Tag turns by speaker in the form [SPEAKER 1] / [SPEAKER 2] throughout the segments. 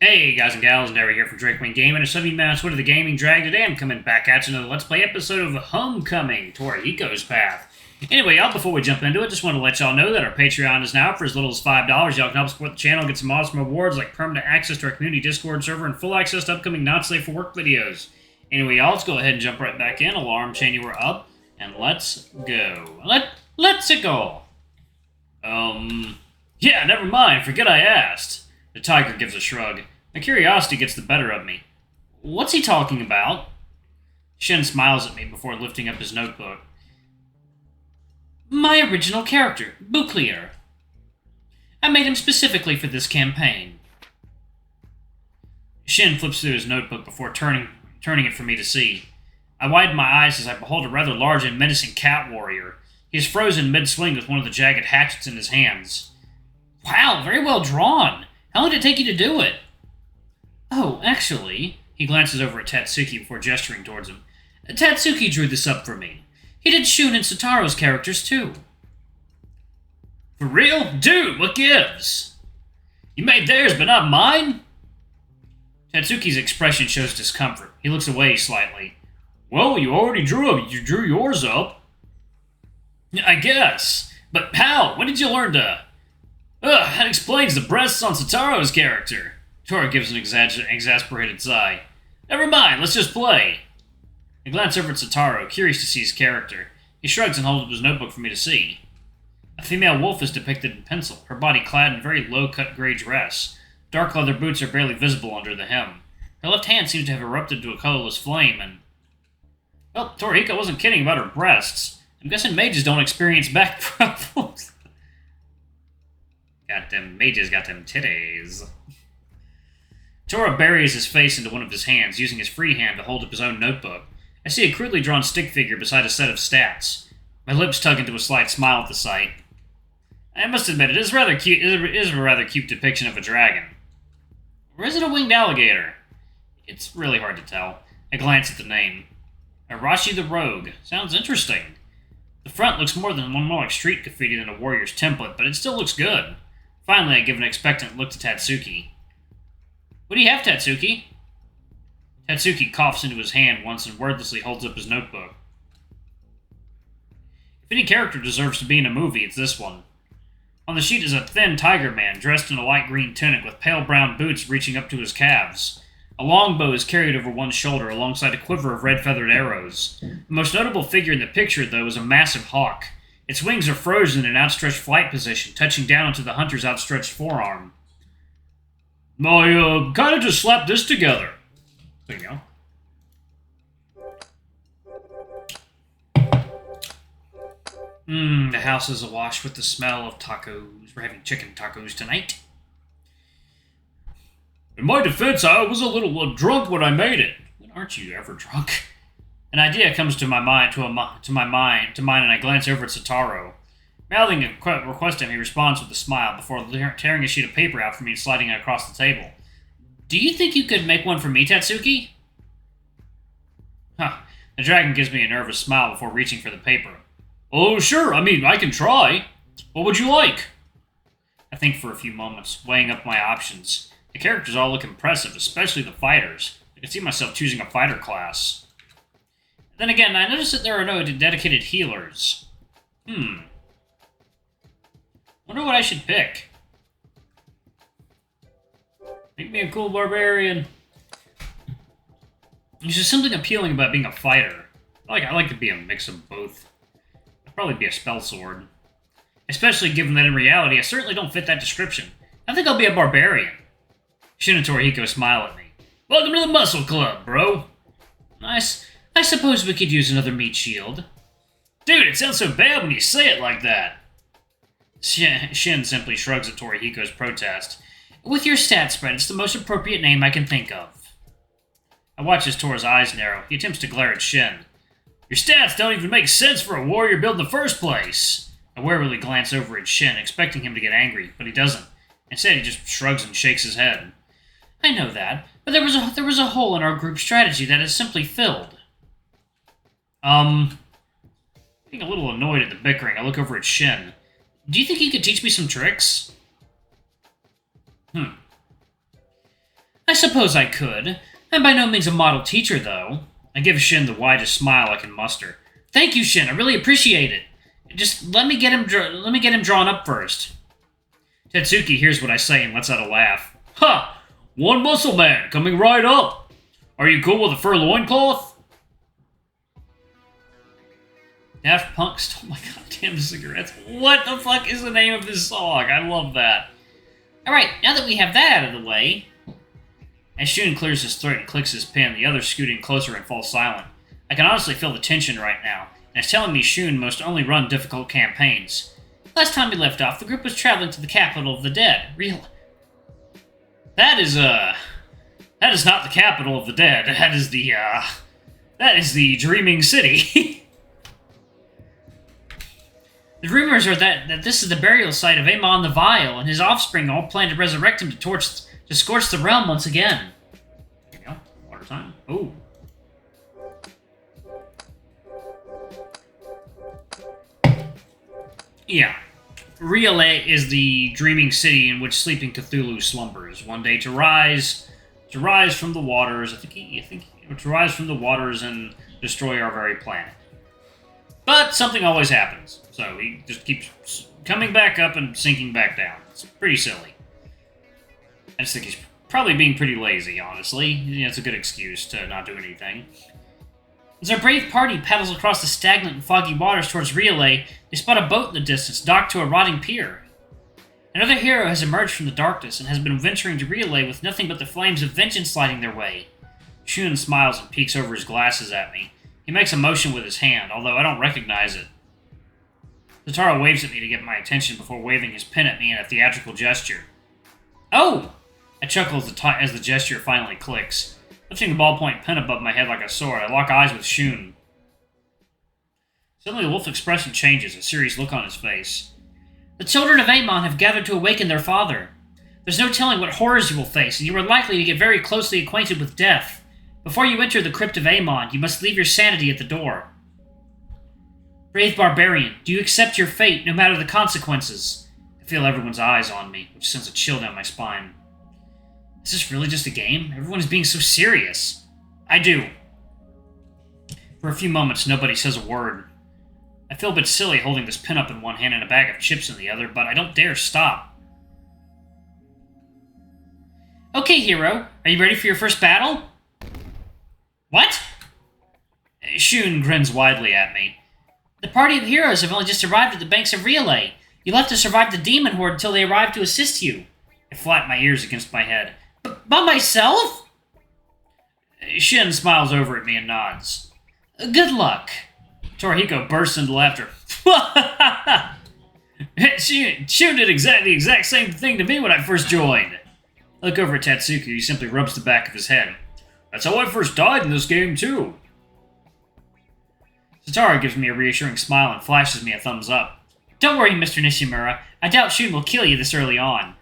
[SPEAKER 1] Hey guys and gals, Derry here from Drake Wing Gaming and 70 Mouse Twitter the Gaming Drag. Today I'm coming back at you another Let's Play episode of Homecoming, Torihiko's Path. Anyway, y'all, before we jump into it, just want to let y'all know that our Patreon is now for as little as $5. Y'all can help support the channel, get some awesome rewards like permanent access to our community Discord server and full access to upcoming not safe for work videos. Anyway, y'all, let's go ahead and jump right back in. Alarm chain, you were up, and let's go. Let's go. Yeah, never mind. Forget I asked. The tiger gives a shrug. My curiosity gets the better of me. What's he talking about? Shin smiles at me before lifting up his notebook. My original character, Bouclier. I made him specifically for this campaign. Shin flips through his notebook before turning it for me to see. I widen my eyes as I behold a rather large and menacing cat warrior. He is frozen mid-swing with one of the jagged hatchets in his hands. Wow, very well drawn. How long did it take you to do it? Oh, actually, he glances over at Tatsuki before gesturing towards him. Tatsuki drew this up for me. He did Shun and Sataro's characters, too. For real? Dude, what gives? You made theirs, but not mine? Tatsuki's expression shows discomfort. He looks away slightly. Well, you already drew yours up. I guess. But how? When did you learn to... that explains the breasts on Sataro's character. Tora gives an exasperated sigh. Never mind, let's just play. I glance over at Sataro, curious to see his character. He shrugs and holds up his notebook for me to see. A female wolf is depicted in pencil, her body clad in very low-cut gray dress. Dark leather boots are barely visible under the hem. Her left hand seems to have erupted into a colorless flame, and... Well, Torihiko wasn't kidding about her breasts. I'm guessing mages don't experience back problems. Mages got them titties. Tora buries his face into one of his hands, using his free hand to hold up his own notebook. I see a crudely drawn stick figure beside a set of stats. My lips tug into a slight smile at the sight. I must admit, it is rather cute. It is a rather cute depiction of a dragon. Or is it a winged alligator? It's really hard to tell. I glance at the name. Arashi the Rogue. Sounds interesting. The front looks more like street graffiti than a warrior's template, but it still looks good. Finally, I give an expectant look to Tatsuki. What do you have, Tatsuki? Tatsuki coughs into his hand once and wordlessly holds up his notebook. If any character deserves to be in a movie, it's this one. On the sheet is a thin tiger man dressed in a light green tunic with pale brown boots reaching up to his calves. A longbow is carried over one shoulder alongside a quiver of red-feathered arrows. The most notable figure in the picture, though, is a massive hawk. Its wings are frozen in an outstretched flight position, touching down onto the hunter's outstretched forearm. I, kinda just slapped this together. There you go. The house is awash with the smell of tacos. We're having chicken tacos tonight. In my defense, I was a little drunk when I made it. When aren't you ever drunk? An idea comes to my mind, and I glance over at Sataro. Mouthing a request to him, he responds with a smile before tearing a sheet of paper out for me and sliding it across the table. Do you think you could make one for me, Tatsuki? Huh. The dragon gives me a nervous smile before reaching for the paper. Oh, sure. I mean, I can try. What would you like? I think for a few moments, weighing up my options. The characters all look impressive, especially the fighters. I can see myself choosing a fighter class. Then again, I notice that there are no dedicated healers. Wonder what I should pick. Make me a cool barbarian. There's just something appealing about being a fighter. I like to be a mix of both. I'd probably be a spell sword. Especially given that in reality, I certainly don't fit that description. I think I'll be a barbarian. Shin and Torihiko smile at me. Welcome to the Muscle Club, bro. Nice. I suppose we could use another meat shield. Dude, it sounds so bad when you say it like that. Shin simply shrugs at Torihiko's protest. With your stat spread, it's the most appropriate name I can think of. I watch as Tora's eyes narrow. He attempts to glare at Shin. Your stats don't even make sense for a warrior build in the first place. I warily glance over at Shin, expecting him to get angry, but he doesn't. Instead, he just shrugs and shakes his head. I know that, but there was a hole in our group strategy that is simply filled. Being a little annoyed at the bickering, I look over at Shin. Do you think you could teach me some tricks? I suppose I could. I'm by no means a model teacher, though. I give Shin the widest smile I can muster. Thank you, Shin. I really appreciate it. Just let me get him drawn up first. Tetsuki hears what I say and lets out a laugh. Ha! One muscle man coming right up. Are you cool with a fur loincloth? Daft Punk stole my goddamn cigarettes. What the fuck is the name of this song? I love that. Alright, now that we have that out of the way... As Shun clears his throat and clicks his pen, the others scoot in closer and fall silent. I can honestly feel the tension right now, and it's telling me Shun must only run difficult campaigns. Last time we left off, the group was traveling to the capital of the dead. That is not the capital of the dead. That is the Dreaming City. The rumors are that this is the burial site of Amon the Vile, and his offspring all plan to resurrect him to scorch the realm once again. There you go. Water time. Ooh. Yeah. Riele is the dreaming city in which sleeping Cthulhu slumbers, one day to rise from the waters. To rise from the waters and destroy our very planet. But something always happens, so he just keeps coming back up and sinking back down. It's pretty silly. I just think he's probably being pretty lazy, honestly. It's a good excuse to not do anything. As our brave party paddles across the stagnant and foggy waters towards Riele, they spot a boat in the distance, docked to a rotting pier. Another hero has emerged from the darkness and has been venturing to Riele with nothing but the flames of vengeance lighting their way. Shun smiles and peeks over his glasses at me. He makes a motion with his hand, although I don't recognize it. Zatara waves at me to get my attention before waving his pen at me in a theatrical gesture. Oh! I chuckle as the gesture finally clicks. Lifting the ballpoint pen above my head like a sword, I lock eyes with Shun. Suddenly the wolf's expression changes, a serious look on his face. The children of Amon have gathered to awaken their father. There's no telling what horrors you will face, and you are likely to get very closely acquainted with death. Before you enter the crypt of Amon, you must leave your sanity at the door. Brave barbarian, do you accept your fate, no matter the consequences? I feel everyone's eyes on me, which sends a chill down my spine. Is this really just a game? Everyone is being so serious. I do. For a few moments, nobody says a word. I feel a bit silly holding this pin up in one hand and a bag of chips in the other, but I don't dare stop. Okay, hero. Are you ready for your first battle? What? Shun grins widely at me. The party of heroes have only just arrived at the banks of Riele. You'll have to survive the demon horde until they arrive to assist you. I flat my ears against my head. By myself? Shin smiles over at me and nods. Good luck. Torihiko bursts into laughter. Shun did the exact same thing to me when I first joined. I look over at Tatsuki, who simply rubs the back of his head. That's how I first died in this game, too. Satara gives me a reassuring smile and flashes me a thumbs up. Don't worry, Mr. Nishimura. I doubt Shun will kill you this early on.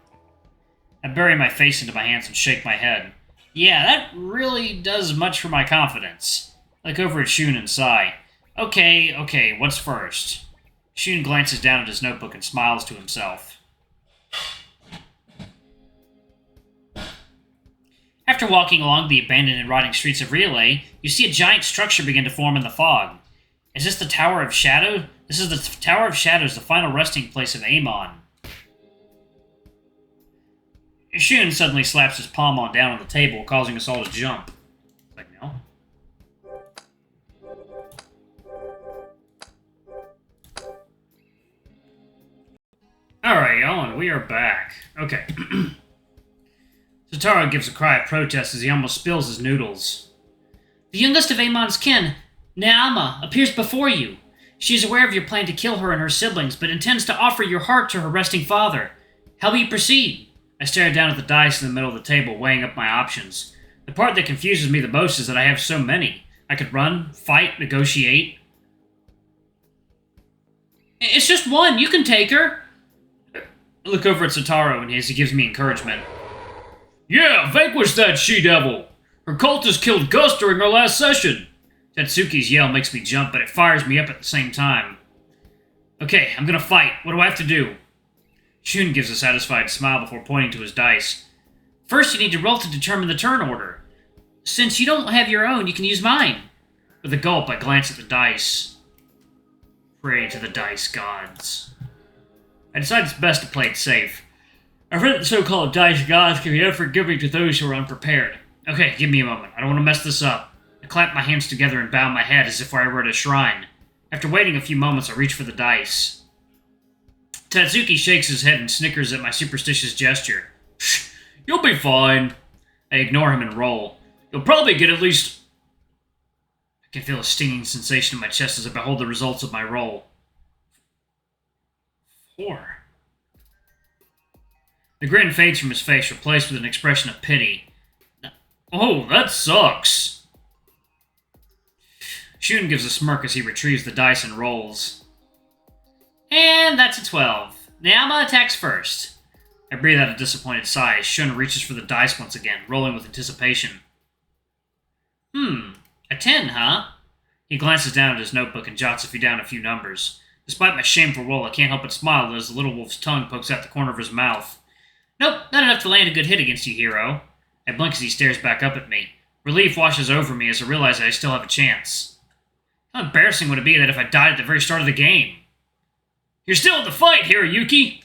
[SPEAKER 1] I bury my face into my hands and shake my head. Yeah, that really does much for my confidence. I look over at Shun and sigh. Okay, what's first? Shun glances down at his notebook and smiles to himself. After walking along the abandoned and rotting streets of Riele, you see a giant structure begin to form in the fog. Is this the Tower of Shadow? This is the Tower of Shadows, the final resting place of Amon. Shun suddenly slaps his palm down on the table, causing us all to jump. Like, no. Alright, y'all, and we are back. Okay. Satara gives a cry of protest as he almost spills his noodles. The youngest of Amon's kin, Naama, appears before you. She is aware of your plan to kill her and her siblings, but intends to offer your heart to her resting father. How will you proceed? I stare down at the dice in the middle of the table, weighing up my options. The part that confuses me the most is that I have so many. I could run, fight, negotiate. It's just one. You can take her. I look over at Sataro as he gives me encouragement. Yeah, vanquish that she-devil! Her cultists killed Gus during our last session! Tatsuki's yell makes me jump, but it fires me up at the same time. Okay, I'm gonna fight. What do I have to do? Shun gives a satisfied smile before pointing to his dice. First, you need to roll to determine the turn order. Since you don't have your own, you can use mine. With a gulp, I glance at the dice. Pray to the dice gods. I decide it's best to play it safe. I've read that the so-called dice gods can be unforgiving to those who are unprepared. Okay, give me a moment. I don't want to mess this up. I clamp my hands together and bow my head as if I were at a shrine. After waiting a few moments, I reach for the dice. Tatsuki shakes his head and snickers at my superstitious gesture. Shh, you'll be fine. I ignore him and roll. You'll probably get at least... I can feel a stinging sensation in my chest as I behold the results of my roll. 4. The grin fades from his face, replaced with an expression of pity. Oh, that sucks. Shun gives a smirk as he retrieves the dice and rolls. And that's a 12. Naoma attacks first. I breathe out a disappointed sigh as Shun reaches for the dice once again, rolling with anticipation. A 10, huh? He glances down at his notebook and jots down a few numbers. Despite my shameful roll, I can't help but smile as the little wolf's tongue pokes out the corner of his mouth. Nope, not enough to land a good hit against you, hero. I blink as he stares back up at me. Relief washes over me as I realize that I still have a chance. How embarrassing would it be that if I died at the very start of the game? You're still in the fight, Hiroyuki!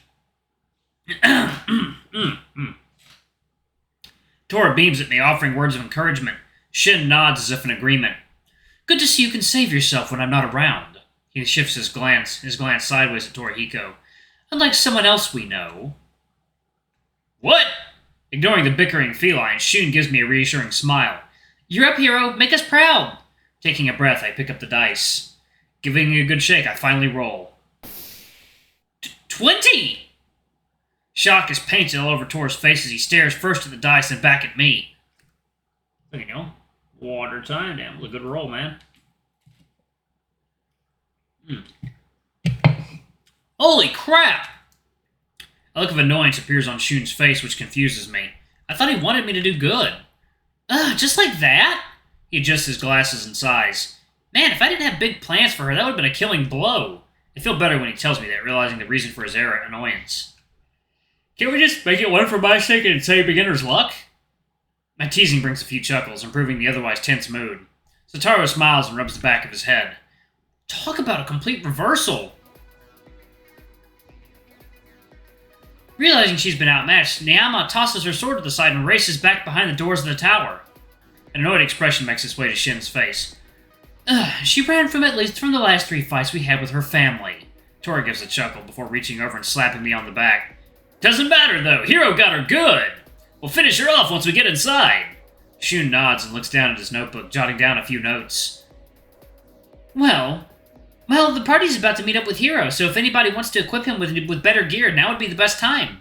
[SPEAKER 1] Tora beams at me, offering words of encouragement. Shin nods as if in agreement. Good to see you can save yourself when I'm not around. He shifts his glance sideways at Torihiko. Unlike someone else we know. What? Ignoring the bickering feline, Shun gives me a reassuring smile. You're up, hero. Make us proud. Taking a breath, I pick up the dice. Giving it a good shake, I finally roll. 20! Shock is painted all over Tor's face as he stares first at the dice and back at me. There you go. Water time. Damn, it was a good roll, man. Holy crap! A look of annoyance appears on Shun's face, which confuses me. I thought he wanted me to do good. Just like that? He adjusts his glasses and sighs. Man, if I didn't have big plans for her, that would have been a killing blow. I feel better when he tells me that, realizing the reason for his annoyance. Can't we just make it one for my sake and say beginner's luck? My teasing brings a few chuckles, improving the otherwise tense mood. Satoru smiles and rubs the back of his head. Talk about a complete reversal! Realizing she's been outmatched, Naoma tosses her sword to the side and races back behind the doors of the tower. An annoyed expression makes its way to Shin's face. She ran from the last 3 fights we had with her family. Tora gives a chuckle before reaching over and slapping me on the back. Doesn't matter, though. Hiro got her good. We'll finish her off once we get inside. Shun nods and looks down at his notebook, jotting down a few notes. Well, the party's about to meet up with Hiro, so if anybody wants to equip him with better gear, now would be the best time.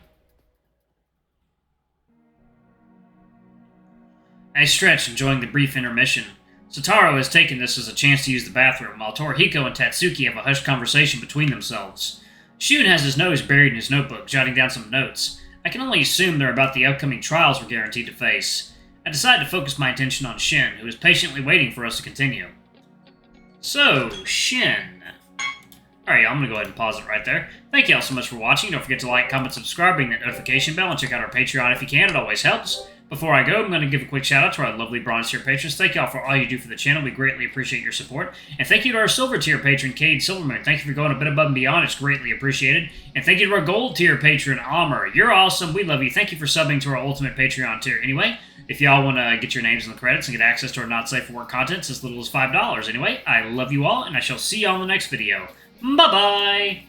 [SPEAKER 1] I stretch, enjoying the brief intermission. Satoru has taken this as a chance to use the bathroom, while Torihiko and Tatsuki have a hushed conversation between themselves. Shun has his nose buried in his notebook, jotting down some notes. I can only assume they're about the upcoming trials we're guaranteed to face. I decide to focus my attention on Shin, who is patiently waiting for us to continue. So, Shin. Alright, y'all, I'm going to go ahead and pause it right there. Thank y'all so much for watching. Don't forget to like, comment, subscribe, ring that notification bell, and check out our Patreon if you can. It always helps. Before I go, I'm going to give a quick shout out to our lovely bronze tier patrons. Thank y'all for all you do for the channel. We greatly appreciate your support. And thank you to our silver tier patron, Cade Silverman. Thank you for going a bit above and beyond. It's greatly appreciated. And thank you to our gold tier patron, Amr. You're awesome. We love you. Thank you for subbing to our ultimate Patreon tier. Anyway, if y'all want to get your names in the credits and get access to our not safe for work content, it's as little as $5. Anyway, I love you all, and I shall see y'all in the next video. Bye-bye!